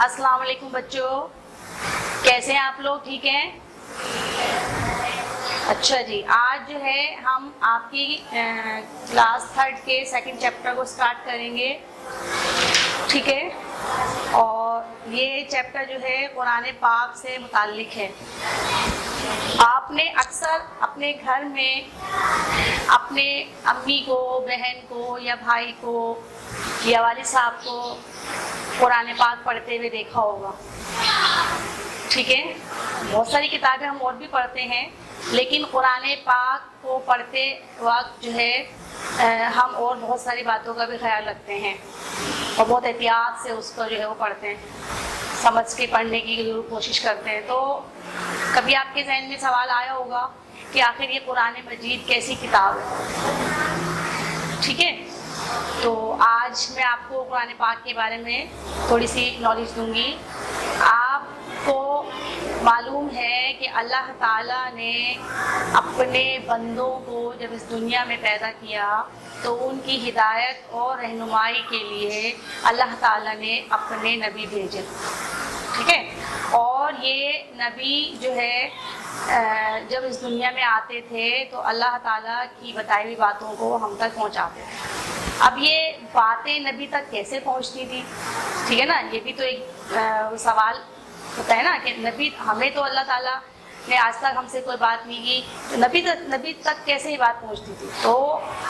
अस्सलाम वालेकुम बच्चों, कैसे हैं आप लोग? ठीक हैं? अच्छा जी, आज जो है हम आपकी क्लास 3 के सेकंड चैप्टर को स्टार्ट करेंगे। ठीक है, और ये चैप्टर जो है कुरान पाक से मुताल्लिक है। आपने अक्सर अपने घर में अपने अम्मी को, बहन को या भाई को या वालिद साहब को कुरान पाक पढ़ते हुए देखा होगा। ठीक है, बहुत सारी किताबें हम और भी पढ़ते हैं, लेकिन कुरान पाक को पढ़ते वक्त जो है हम और बहुत सारी बातों का भी ख्याल रखते हैं और बहुत एहतियात से उसको जो है वो पढ़ते हैं, समझ के पढ़ने की जरूर कोशिश करते हैं। तो कभी आपके जहन में सवाल आया होगा कि आखिर ये कुरान मजीद कैसी किताब है। ठीक है, तो आज मैं आपको कुरान पाक के बारे में थोड़ी सी नॉलेज दूंगी। आपको मालूम है कि अल्लाह ताला ने अपने बंदों को जब इस दुनिया में पैदा किया तो उनकी हिदायत और रहनुमाई के लिए अल्लाह ताला ने अपने नबी भेजे। ठीक है, और ये नबी जो है जब इस दुनिया में आते थे तो अल्लाह ताला की बताई हुई बातों को हम तक पहुंचाते थे। अब ये बातें नबी तक कैसे पहुंचती थी? ठीक है ना, ये भी तो एक सवाल होता है ना कि नबी, हमें तो अल्लाह ताला ने आज तक हमसे कोई बात नहीं की, तो नबी तक कैसे ये बात पहुंचती थी? तो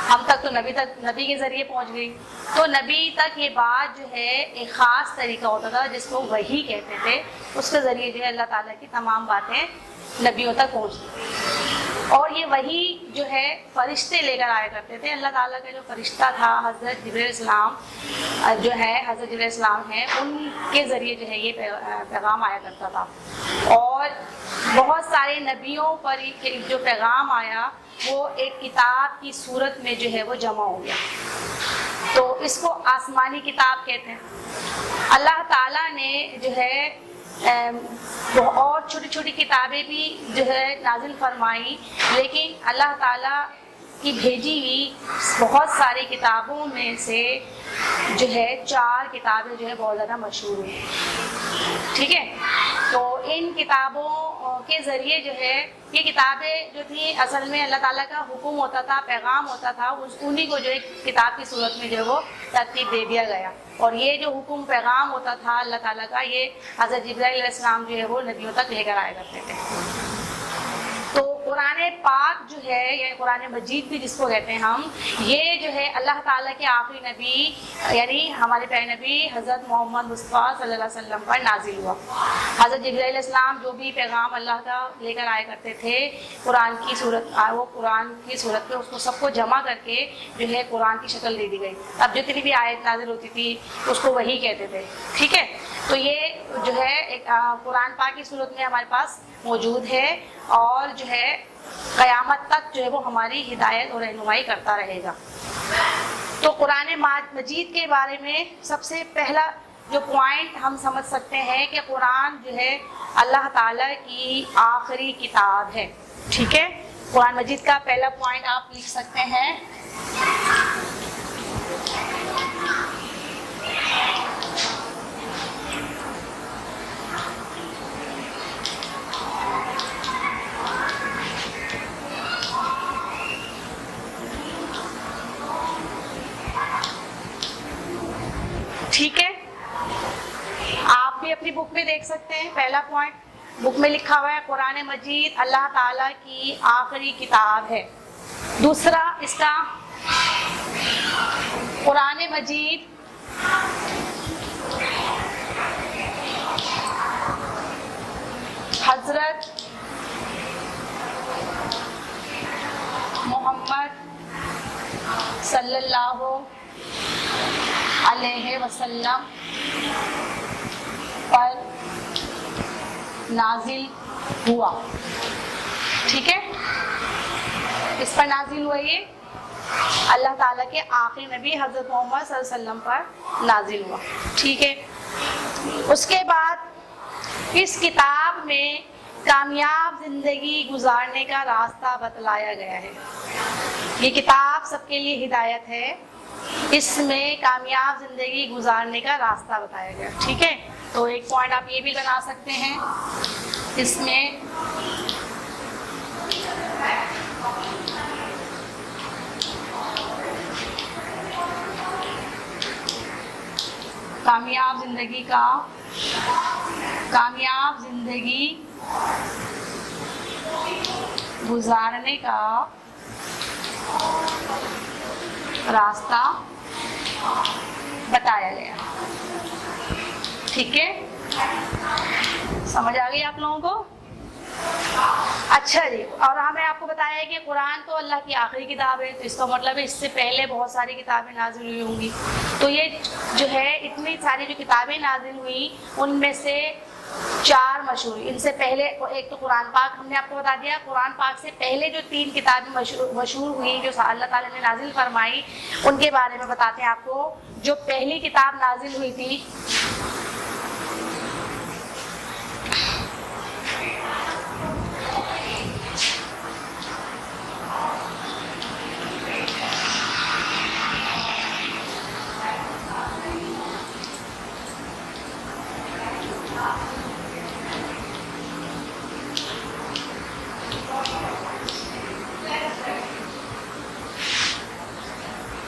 हम तक तो नबी के ज़रिए पहुंच गई। तो नबी तक ये बात जो है एक ख़ास तरीका होता था जिसको वही कहते थे, उसके ज़रिए जो है अल्लाह ताला की तमाम बातें नबियों तक पहुंचती। और ये वही जो है फरिश्ते लेकर आया करते थे। अल्लाह ताला का जो फरिश्ता था हज़रत जिब्रील इस्लाम जो है, हज़रत जिब्रील इस्लाम है, उनके ज़रिए जो है ये पैगाम आया करता था। और बहुत सारे नबियों पर जो पैगाम आया वो एक किताब की सूरत में जो है वो जमा हो गया, तो इसको आसमानी किताब कहते हैं। अल्लाह ताला ने जो है और छोटी छोटी किताबें भी जो है नाजिल फरमाई, लेकिन अल्लाह ताला की भेजी हुई बहुत सारी किताबों में से जो है 4 किताबें जो है बहुत ज़्यादा मशहूर हुई। ठीक है, तो इन किताबों के ज़रिए जो है ये किताबें जो थी असल में अल्लाह ताला का हुक्म होता था, पैगाम होता था, उन्हीं को जो एक किताब की सूरत में जो है वो तरतीब दे दिया गया। और ये जो हुक्म पैगाम होता था अल्लाह ताला का, ये हज़रत जिब्राइल अलैहिस्सलाम जो है वो नबियों तक लेकर आया करते थे। तो कुरान पाक जो है या कुरान मजीद भी जिसको कहते हैं हम, ये जो है अल्लाह ताला के आखिरी नबी यानी हमारे प्यारे नबी हज़रत मोहम्मद मुस्तफ़ा सल्लल्लाहु अलैहि वसल्लम पर नाजिल हुआ। हज़रत जिब्राइल अलैहिस्सलाम जो भी पैगाम अल्लाह का लेकर आया करते थे कुरान की सूरत, वो कुरान की सूरत में उसको सबको जमा करके जो है कुरान की शक्ल दे दी गई। अब जितनी भी आयत नाजिल होती थी उसको वही कहते थे। ठीक है, तो ये जो है एक कुरान पाक की सूरत में हमारे पास मौजूद है और जो है क़यामत तक जो है वो हमारी हिदायत और रहनुमाई करता रहेगा। तो कुरान मजीद के बारे में सबसे पहला जो पॉइंट हम समझ सकते हैं कि कुरान जो है अल्लाह ताला की आखिरी किताब है। ठीक है, कुरान मजीद का पहला पॉइंट आप लिख सकते हैं। ठीक है, आप भी अपनी बुक में देख सकते हैं। पहला पॉइंट बुक में लिखा हुआ है कुरान मजीद अल्लाह ताला की आखिरी किताब है। दूसरा इसका कुरान मजीद हजरत मोहम्मद सल्लल्लाहु अलैहि वसल्लम पर नाजिल हुआ। ठीक है, इस पर नाजिल हुआ, ये अल्लाह ताला के आखिरी नबी हज़रत मोहम्मद सल्लल्लाहु अलैहि वसल्लम पर नाजिल हुआ। ठीक है, उसके बाद इस किताब में कामयाब जिंदगी गुजारने का रास्ता बतलाया गया है। ये किताब सबके लिए हिदायत है इसमें कामयाब जिंदगी गुजारने का रास्ता बताया गया। ठीक है, तो एक पॉइंट आप ये भी बना सकते हैं इसमें। कामयाब जिंदगी गुजारने का रास्ता बताया गया। ठीक है, समझ आ गई आप लोगों को? अच्छा जी, और हमें आपको बताया है कि कुरान तो अल्लाह की आखिरी किताब है, तो इसका मतलब है इससे पहले बहुत सारी किताबें नाजिल हुई होंगी। तो ये जो है इतनी सारी जो किताबें नाजिल हुई उनमें से 4 मशहूर, इनसे पहले एक तो कुरान पाक हमने आपको बता दिया। कुरान पाक से पहले जो 3 किताबें मशहूर हुई जो अल्लाह ताला ने नाजिल फरमाई, उनके बारे में बताते हैं आपको। जो पहली किताब नाजिल हुई थी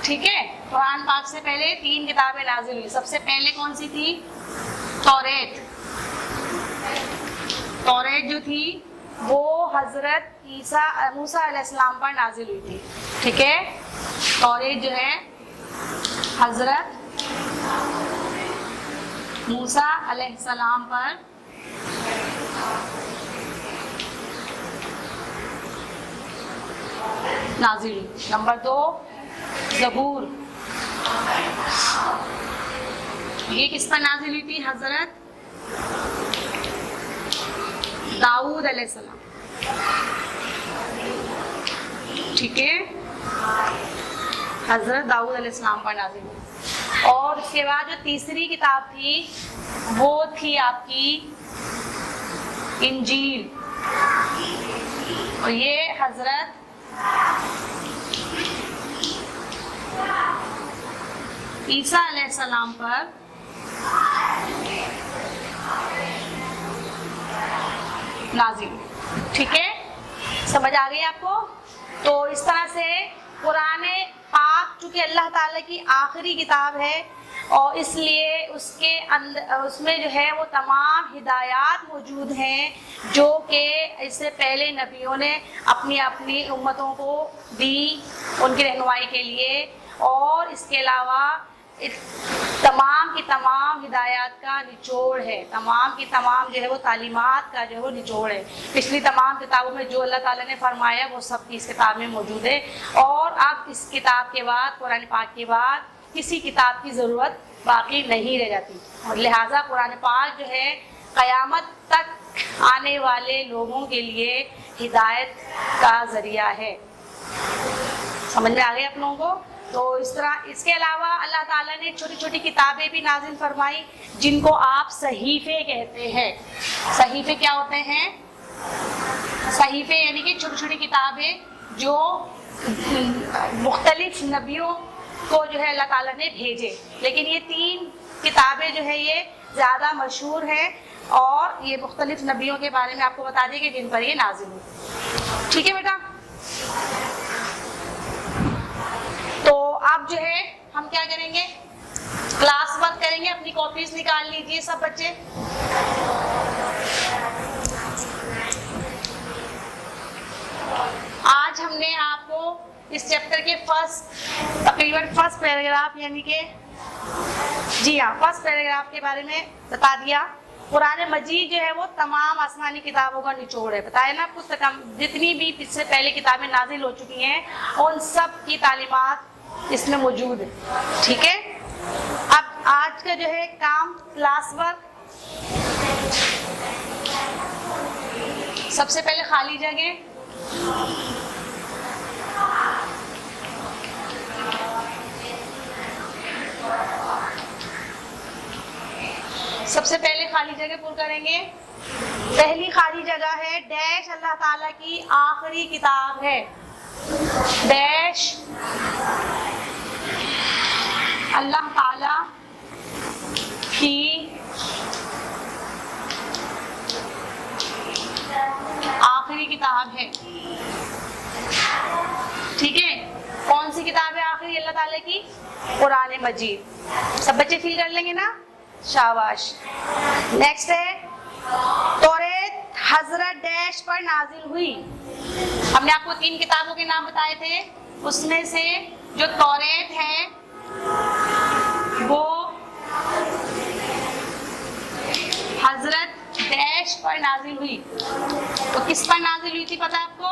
ठीक है, कुरान पाक से पहले 3 किताबें नाजिल हुई। सबसे पहले कौन सी थी? तौरेत। तौरेत जो थी वो हजरत मूसा अलैहिस्सलाम पर नाजिल हुई थी। ठीक है, तौरेत जो है हजरत मूसा अलैहिस्सलाम पर नाजिल हुई। नंबर 2 ज़बूर, ये किस पर नाजिल हुई थी? हजरत दाऊद अलैहिस्सलाम। ठीक है, हजरत दाऊद अलैहिस्सलाम पर नाजिल हुई। और उसके बाद जो तीसरी किताब थी वो थी आपकी इंजील, और ये हजरत ईसा अलैहिस्सलाम पर नाजिल। ठीक है, समझ आ गई आपको? तो इस तरह से कुरान पाक चूंकि अल्लाह ताला की आखिरी किताब है और इसलिए उसके अंदर उसमें जो है वो तमाम हिदायत मौजूद हैं जो कि इससे पहले नबियों ने अपनी अपनी उम्मतों को दी उनकी रहनुमाई के लिए। और इसके अलावा तमाम की तमाम हिदायत का निचोड़ है, तमाम की तमाम जो है वो तालीमात का जो है वो निचोड़ है। पिछली तमाम किताबों में जो अल्लाह ताला ने फरमाया वो सब इस किताब में मौजूद है। और अब इस किताब के बाद, कुरान पाक के बाद किसी किताब की ज़रूरत बाकी नहीं रह जाती, और लिहाजा कुरान पाक जो है क़यामत तक आने वाले लोगों के लिए हिदायत का ज़रिया है। समझ में आ गया आप लोगों को? तो इस तरह इसके अलावा अल्लाह ताला ने छोटी छोटी किताबें भी नाजिल फरमाई जिनको आप सहीफे कहते हैं। सहीफे क्या होते हैं? सहीफे यानी कि छोटी छोटी किताबें जो मुख्तलिफ नबियों को जो है अल्लाह ताला ने भेजे। लेकिन ये 3 किताबें जो है ये ज़्यादा मशहूर है और ये मुख्तलिफ नबियों के बारे में आपको बता दें कि जिन पर ये नाजिल हुई। ठीक है बेटा? तो अब जो है हम क्या करेंगे, क्लास वर्क करेंगे। अपनी कॉपीज निकाल लीजिए सब बच्चे। आज हमने आपको इस चैप्टर के तकरीबन फर्स्ट पैराग्राफ यानी कि जी हाँ फर्स्ट पैराग्राफ के बारे में बता दिया। कुरान मजीद जो है वो तमाम आसमानी किताबों का निचोड़ है। बताया ना आपको, जितनी भी इससे पहले किताबें नाजिल हो चुकी हैं उन सब की तालीमात इसमें मौजूद है। ठीक है, अब आज का जो है काम क्लास वर्क, सबसे पहले खाली जगह, सबसे पहले खाली जगह पूरी करेंगे। पहली खाली जगह है डैश अल्लाह ताला की आखिरी किताब है, डैश ताला की? कुरान मजीद। सब बच्चे फील कर लेंगे ना? शाबाश। नेक्स्ट है तौरात हजरत डैश पर नाजिल हुई। हमने आपको 3 किताबों के नाम बताए थे, उसमें से जो तौरात है वो हजरत डैश पर नाजिल हुई। तो किस पर नाजिल हुई थी पता है आपको?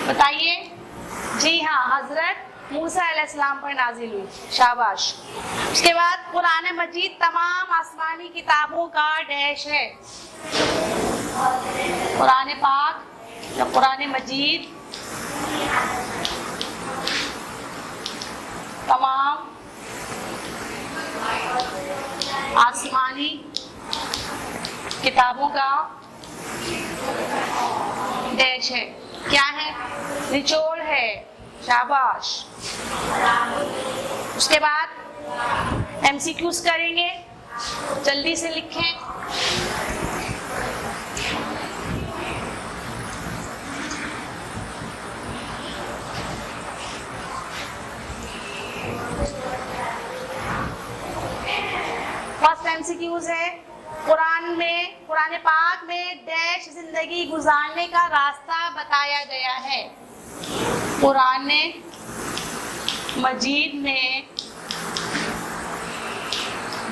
बताइए। जी हाँ, हजरत मूसा अलैहिस्सलाम पर नाजिल हुई। शाबाश। उसके बाद कुरान मजीद तमाम आसमानी किताबों का डैश है। कुरान पाक या कुरान मजीद तमाम आसमानी किताबों का डैश है। क्या है? निचोड़ है। शाबाश। उसके बाद एमसीक्यूज करेंगे, जल्दी से लिखें। फर्स्ट एमसीक्यूज है कुरान पाक में डैश जिंदगी गुजारने का रास्ता बताया गया है। कुरान मजीद में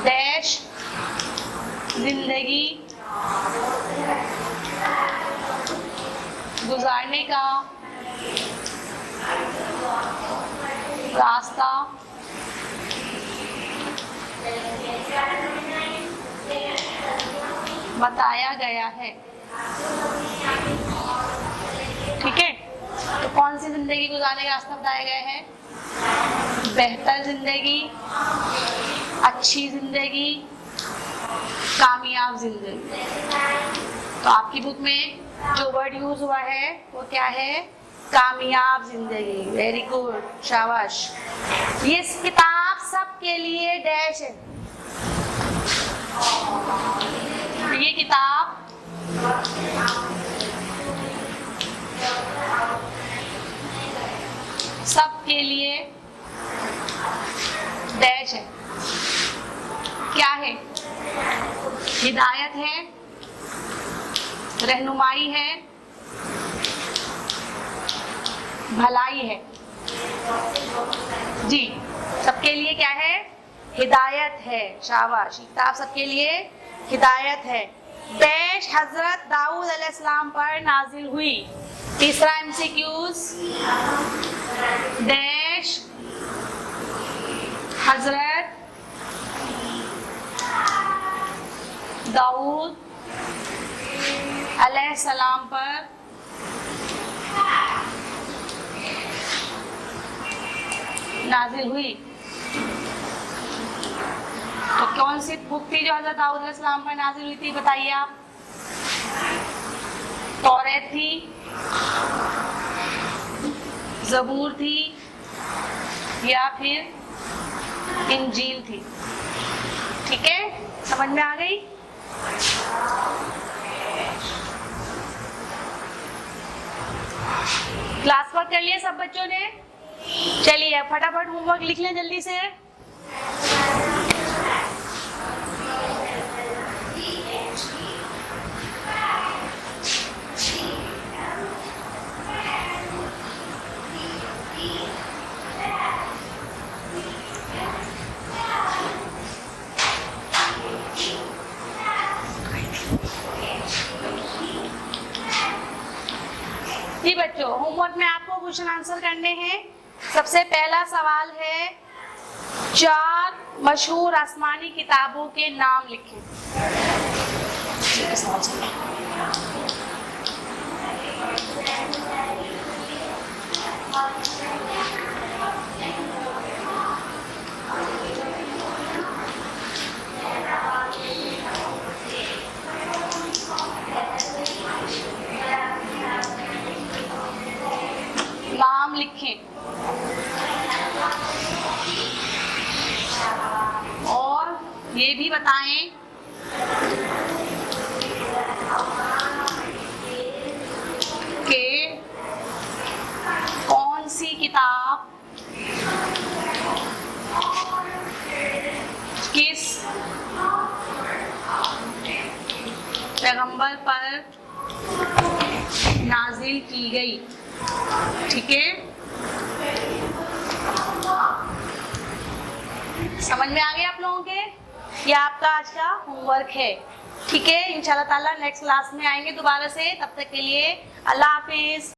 डैश जिंदगी गुजारने का रास्ता बताया गया है। ठीक है, तो कौन सी जिंदगी गुजारने का रास्ता बताया गया है? बेहतर जिंदगी, अच्छी जिंदगी, कामयाब जिंदगी। तो आपकी बुक में जो वर्ड यूज हुआ है वो क्या है? कामयाब जिंदगी। वेरी गुड, शाबाश। ये किताब सबके लिए डैश है। ये किताब सबके लिए डैश है। क्या है? हिदायत है, रहनुमाई है, भलाई है। जी, सबके लिए क्या है? हिदायत है। शाबाश। किताब सबके लिए हिदायत है। डैश हजरत दाऊद अलैहिस्सलाम पर नाजिल हुई। तीसरा एमसीक्यूज, डैश हजरत दाऊद अलैहिस्सलाम पर नाजिल हुई। तो कौन सी बुक थी जो हजरत दाऊद अलैहिस्सलाम पर नाजिल हुई थी? बताइए आप। तौरात थी, ज़बूर थी, या फिर इंजील थी? ठीक है, समझ में आ गई? क्लास वर्क कर लिया सब बच्चों ने? चलिए फटाफट होमवर्क लिख लें जल्दी से। जी बच्चों, होमवर्क में आपको क्वेश्चन आंसर करने हैं। सबसे पहला सवाल है 4 मशहूर आसमानी किताबों के नाम लिखें। नाम लिखें और ये भी बताएं कि कौन सी किताब पैगंबर पर नाजिल की गई। ठीक है, समझ में आ गया आप लोगों के? ये आपका आज का होमवर्क है। ठीक है, इंशाल्लाह ताला नेक्स्ट क्लास में आएंगे दोबारा से। तब तक के लिए अल्लाह हाफिज।